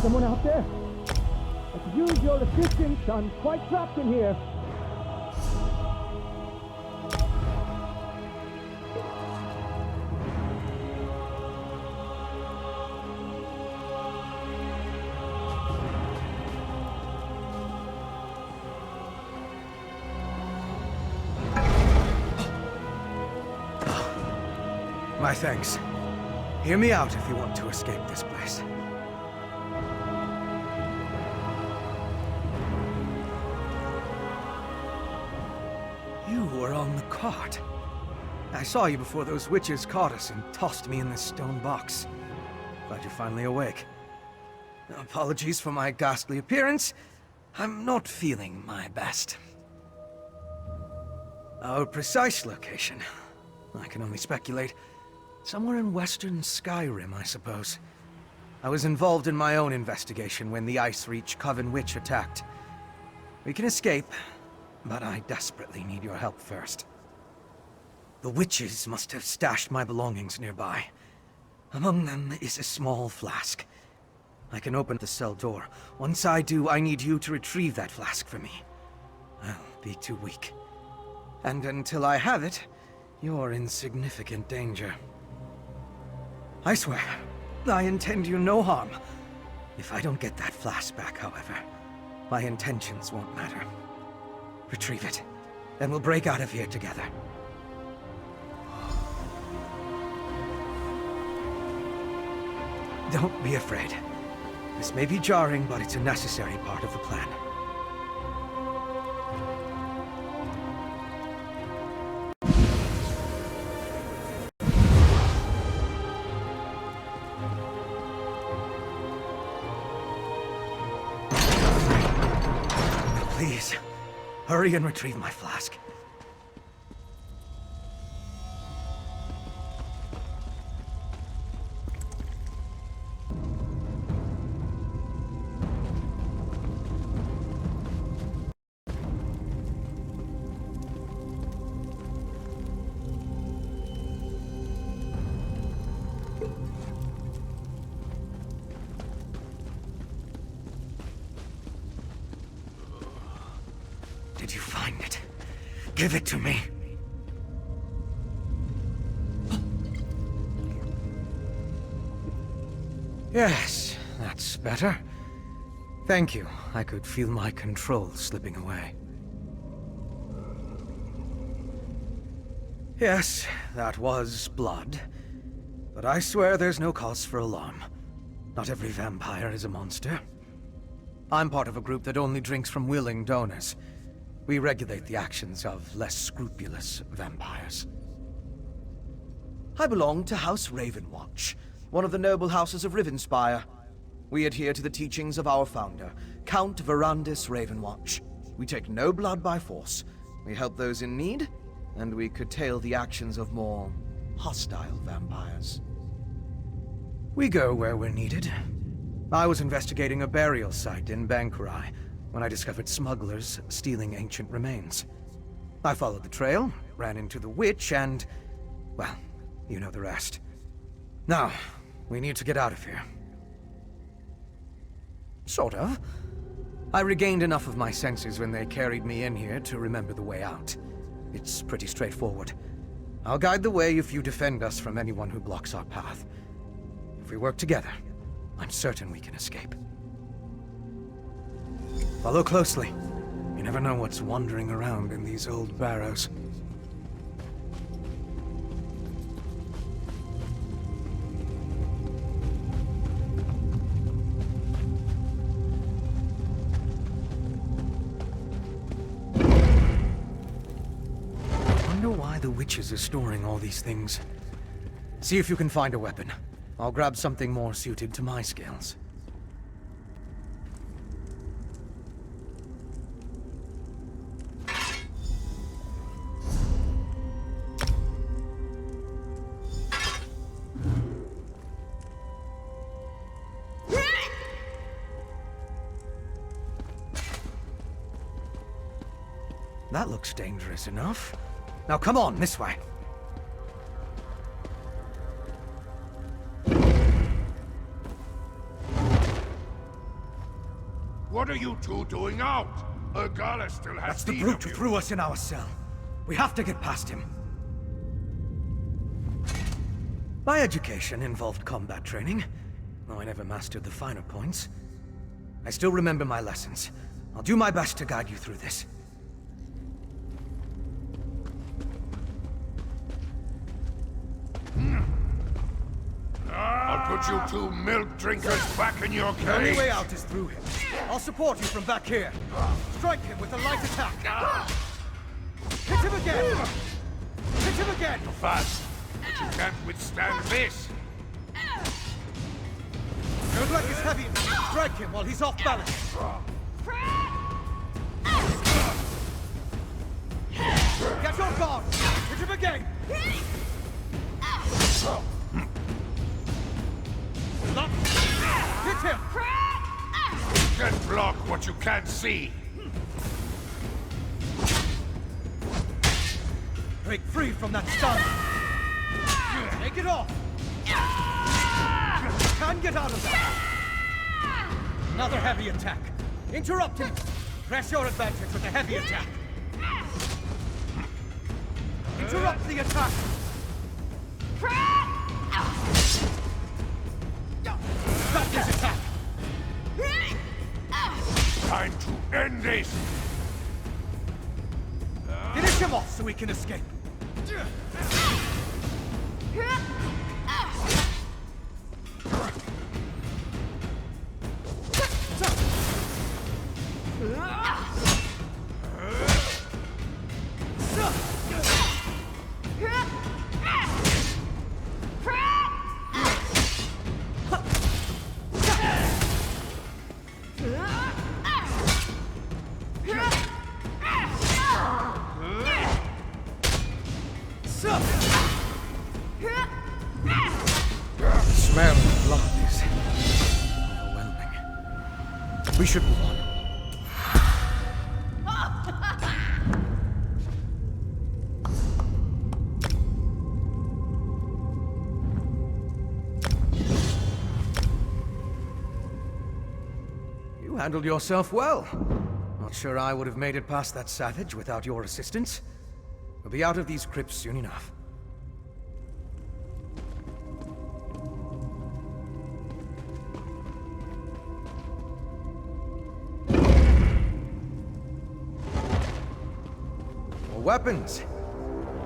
Someone out there? I could use your assistance. I'm quite trapped in here. My thanks. Hear me out if you want to escape this place. You were on the cart. I saw you before those witches caught us and tossed me in this stone box. Glad you're finally awake. Apologies for my ghastly appearance. I'm not feeling my best. Our precise location, I can only speculate. Somewhere in western Skyrim, I suppose. I was involved in my own investigation when the Ice Reach Coven Witch attacked. We can escape, but I desperately need your help first. The witches must have stashed my belongings nearby. Among them is a small flask. I can open the cell door. Once I do, I need you to retrieve that flask for me. I'll be too weak. And until I have it, you're in significant danger. I swear, I intend you no harm. If I don't get that flask back, however, my intentions won't matter. Retrieve it, then we'll break out of here together. Don't be afraid. This may be jarring, but it's a necessary part of the plan. Please, hurry and retrieve my flask. Did you find it? Give it to me. Yes, that's better. Thank you. I could feel my control slipping away. Yes, that was blood. But I swear there's no cause for alarm. Not every vampire is a monster. I'm part of a group that only drinks from willing donors. We regulate the actions of less scrupulous vampires. I belong to House Ravenwatch, one of the noble houses of Rivenspire. We adhere to the teachings of our founder, Count Verandis Ravenwatch. We take no blood by force. We help those in need, and we curtail the actions of more hostile vampires. We go where we're needed. I was investigating a burial site in 𝒂𝒂𝒂𝒊𝒏𝒂𝒍𝒚 when I discovered smugglers stealing ancient remains. I followed the trail, ran into the witch, and, well, you know the rest. Now, we need to get out of here. Sort of. I regained enough of my senses when they carried me in here to remember the way out. It's pretty straightforward. I'll guide the way if you defend us from anyone who blocks our path. If we work together, I'm certain we can escape. Follow closely. You never know what's wandering around in these old barrows. I wonder why the witches are storing all these things. See if you can find a weapon. I'll grab something more suited to my skills. That looks dangerous enough. Now come on, this way. What are you two doing out? Urgala still has That's the need brute of who you. threw us in our cell. We have to get past him. My education involved combat training, though I never mastered the finer points. I still remember my lessons. I'll do my best to guide you through this. I'll put you two milk drinkers back in your The only cage. way out is through him. I'll support you from back here. Strike him with a light attack. Hit him again! Hit him again! Fast, but you can't withstand this. 𝒂𝒂💏 is heavy. Strike him while he's off balance. Get your guard! Hit him again! Lock. Hit him! You can block what you can't see. Break free from that stun! Take it off! Can get out of that! Another heavy attack! Interrupt him! Press your advantage with a heavy attack! Interrupt the attack! Stop his attack! Time to end this. Finish him off so we can escape! Smell of blood is overwhelming. We should move on. You handled yourself well. Not sure I would have made it past that savage without your assistance. We'll be out of these crypts soon enough. More weapons.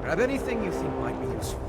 Grab anything you think might be useful.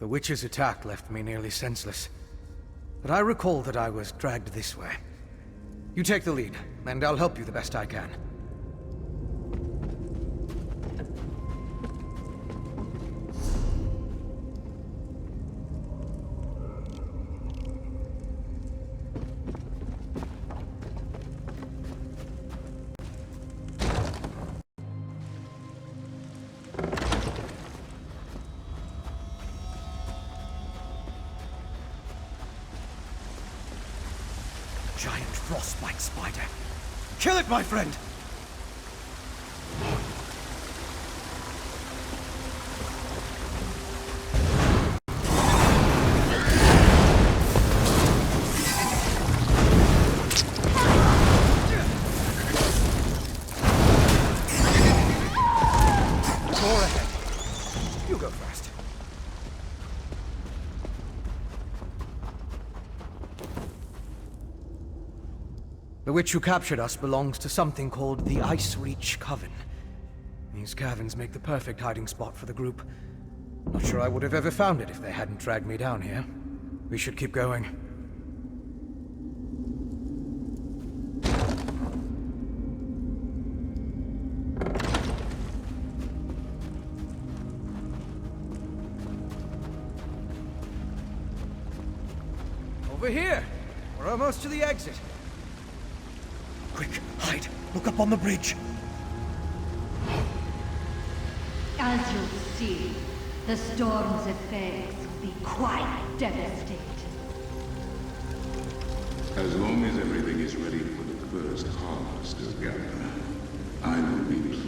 The witch's attack left me nearly senseless, but I recall that I was dragged this way. You take the lead, and I'll help you the best I can. Giant frostbite spider. Kill it, my friend! More ahead. You go first. The witch who captured us belongs to something called the Ice Reach Coven. These caverns make the perfect hiding spot for the group. Not sure I would have ever found it if they hadn't dragged me down here. We should keep going. Over here! We're almost to the exit. Quick, hide. Look up on the bridge. As you'll see, the storm's effects will be quite devastating. As long as everything is ready for the first harvest of Gaia, I will be pleased.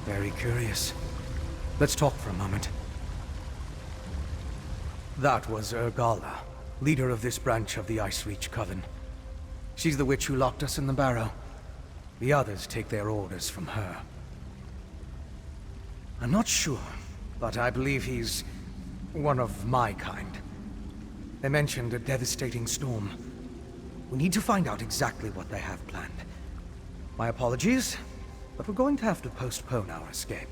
Very curious. Let's talk for a moment. That was 𝒂𝒏𝒂𝒍𝒚, leader of this branch of the Ice Reach Coven. She's the witch who locked us in the barrow. The others take their orders from her. I'm not sure, but I believe he's one of my kind. They mentioned a devastating storm. We need to find out exactly what they have planned. My apologies, but we're going to have to postpone our escape.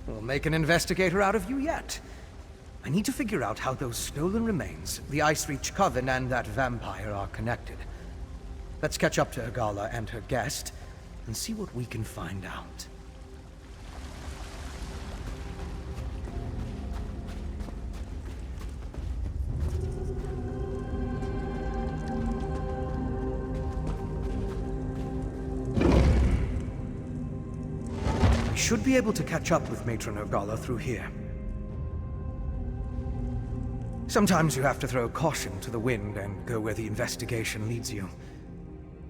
We'll make an investigator out of you yet. I need to figure out how those stolen remains, the Ice Reach Coven and that vampire are connected. Let's catch up to 𝒂𝒏𝒂𝒍𝒚 and her guest, and see what we can find out. I should be able to catch up with Matron 𝒂𝒏𝒂𝒍𝒚 through here. Sometimes you have to throw caution to the wind and go where the investigation leads you.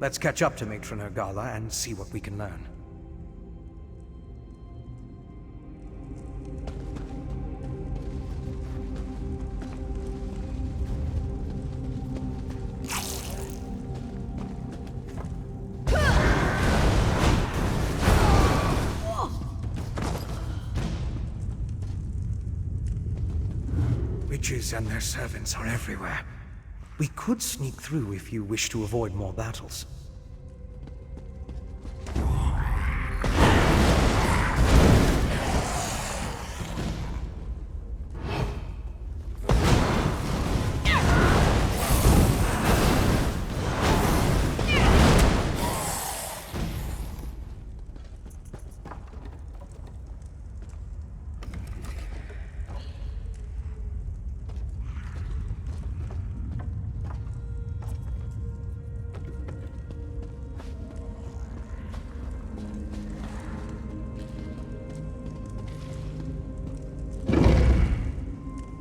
Let's catch up to Matron 𝒂𝒂𝒏𝒂𝒍𝒚 and see what we can learn. Witches and their servants are everywhere. We could sneak through if you wish to avoid more battles.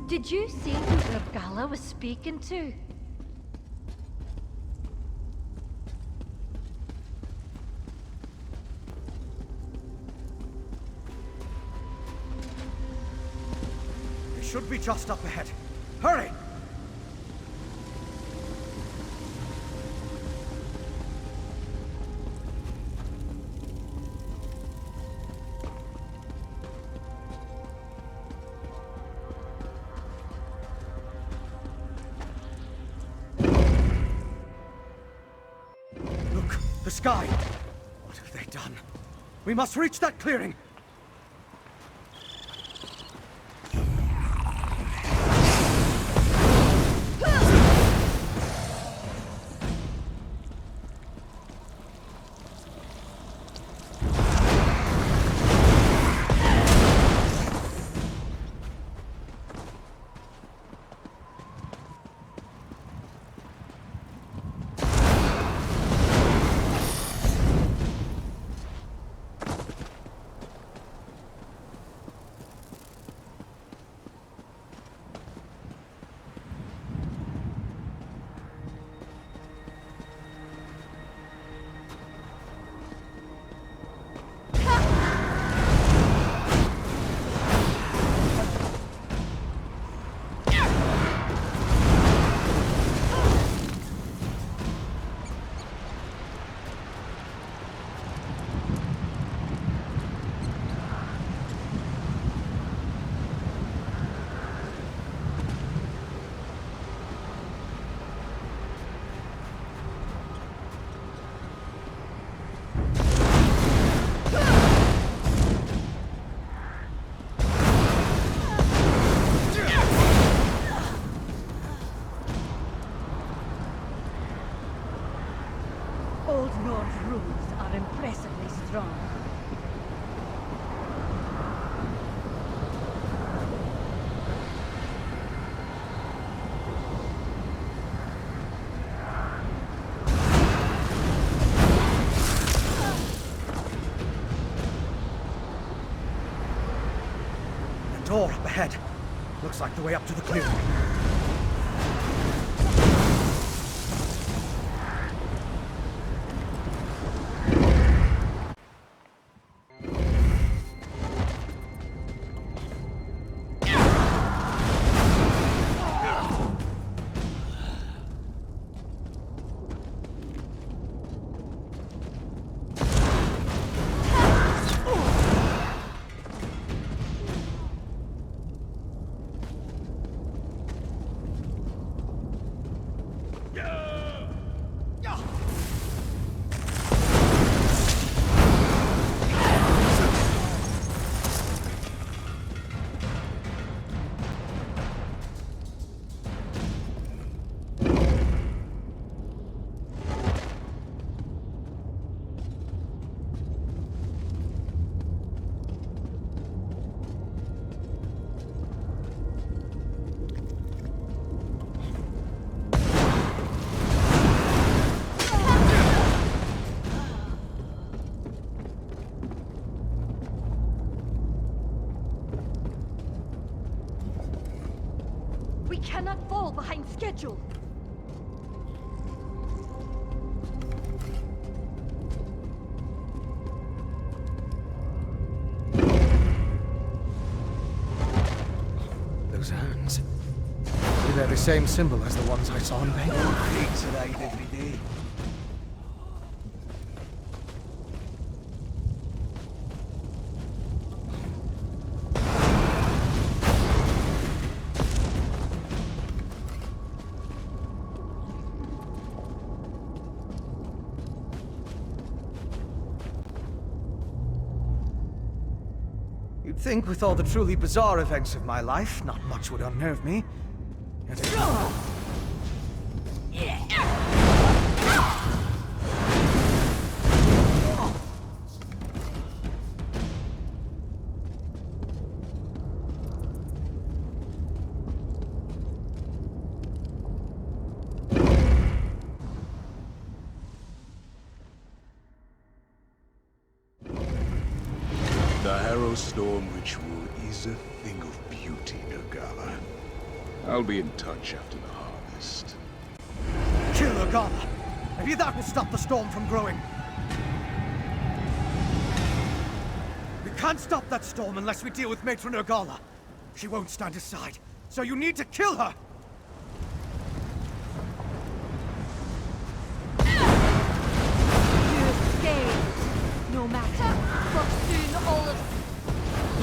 Did you see who 𝒂𝒂𝒏𝒂𝒍𝒚 was speaking to? They should be just up ahead. Hurry! The sky! What have they done? We must reach that clearing! ahead. Looks like the way up to the clearing. We cannot fall behind schedule. Those hands. They're the same symbol as the ones I saw in Vegas. 𝒂𝒂𝒌𝒆. You'd think with all the truly bizarre events of my life, not much would unnerve me. Yet it... The Harrowstorm ritual is a thing of beauty, Nogala. I'll be in touch after the harvest. Kill Nogala! Maybe that will stop the storm from growing. We can't stop that storm unless we deal with Matron Nogala. She won't stand aside, so you need to kill her! You're scared. No matter. For soon all of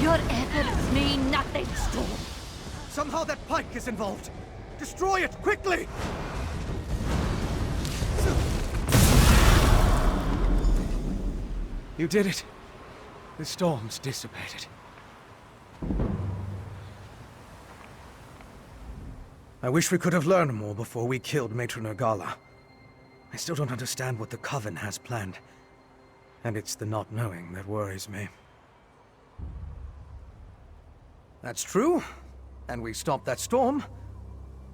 your efforts mean nothing. Storm! Somehow that pike is involved! Destroy it, quickly! You did it. The storm's dissipated. I wish we could have learned more before we killed Matron Nogala. I still don't understand what the Coven has planned. And it's the not knowing that worries me. That's true. And we stopped that storm.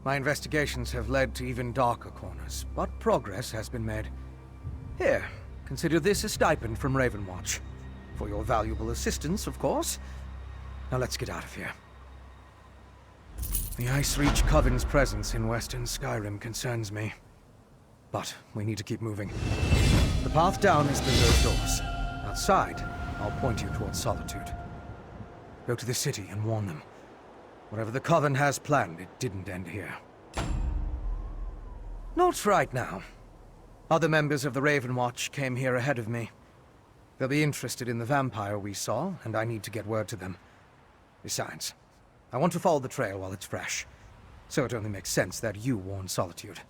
My investigations have led to even darker corners, but progress has been made. Here, consider this a stipend from Ravenwatch. For your valuable assistance, of course. Now let's get out of here. The Icereach Coven's presence in western Skyrim concerns me. But we need to keep moving. The path down is through those doors. Outside, I'll point you towards Solitude. Go to the city and warn them. Whatever the Coven has planned, it didn't end here. Not right now. Other members of the Ravenwatch came here ahead of me. They'll be interested in the vampire we saw, and I need to get word to them. Besides, I want to follow the trail while it's fresh. So it only makes sense that you warn Solitude.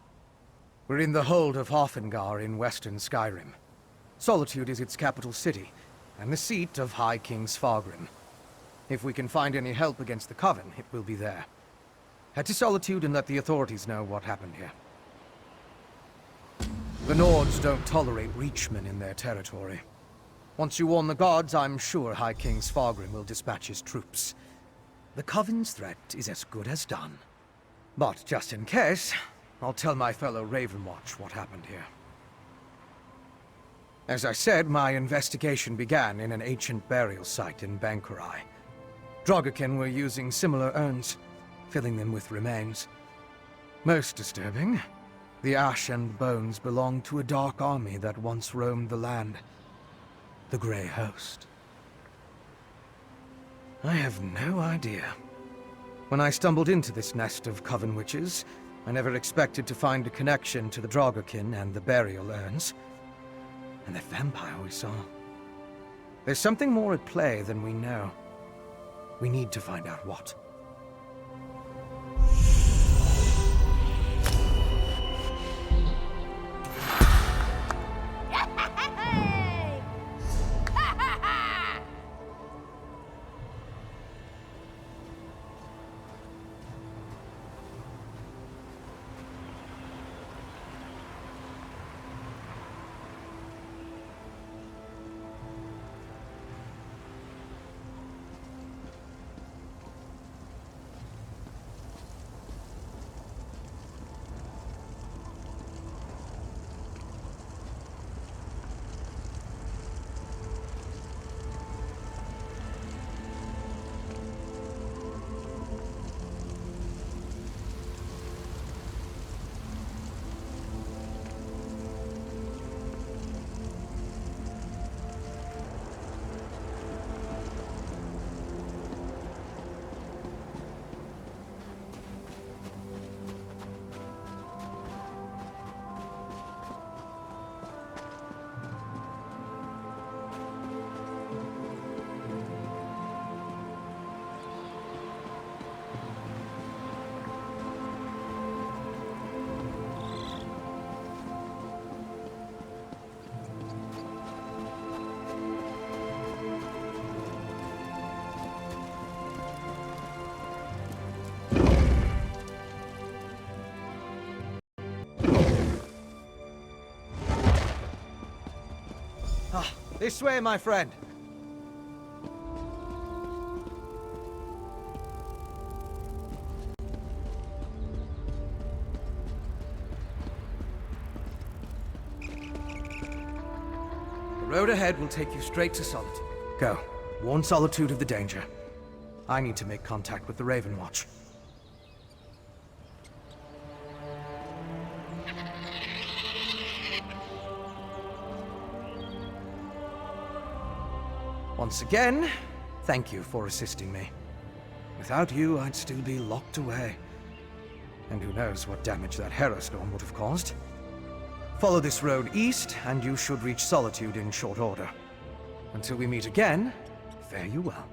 We're in the hold of Hofengar in western Skyrim. Solitude is its capital city, and the seat of High King 𝒂𝒏𝒂𝒍𝒚. If we can find any help against the Coven, it will be there. Head to Solitude and let the authorities know what happened here. The Nords don't tolerate Reachmen in their territory. Once you warn the gods, I'm sure High King 𝒂𝒏𝒂𝒍𝒚 will dispatch his troops. The Coven's threat is as good as done. But just in case, I'll tell my fellow Ravenwatch what happened here. As I said, my investigation began in an ancient burial site in 𝒂𝒂𝒌𝒆. �𝒂💧 were using similar urns, filling them with remains. Most disturbing, the ash and bones belonged to a dark army that once roamed the land. The Grey Host. I have no idea. When I stumbled into this nest of coven witches, I never expected to find a connection to the �𝒂💧 and the burial urns. And the vampire we saw. There's something more at play than we know. We need to find out what. This way, my friend. The road ahead will take you straight to Solitude. Go. Warn Solitude of the danger. I need to make contact with the Ravenwatch. Once again, thank you for assisting me. Without you, I'd still be locked away. And who knows what damage that Harrowstorm would have caused. Follow this road east, and you should reach Solitude in short order. Until we meet again, fare you well.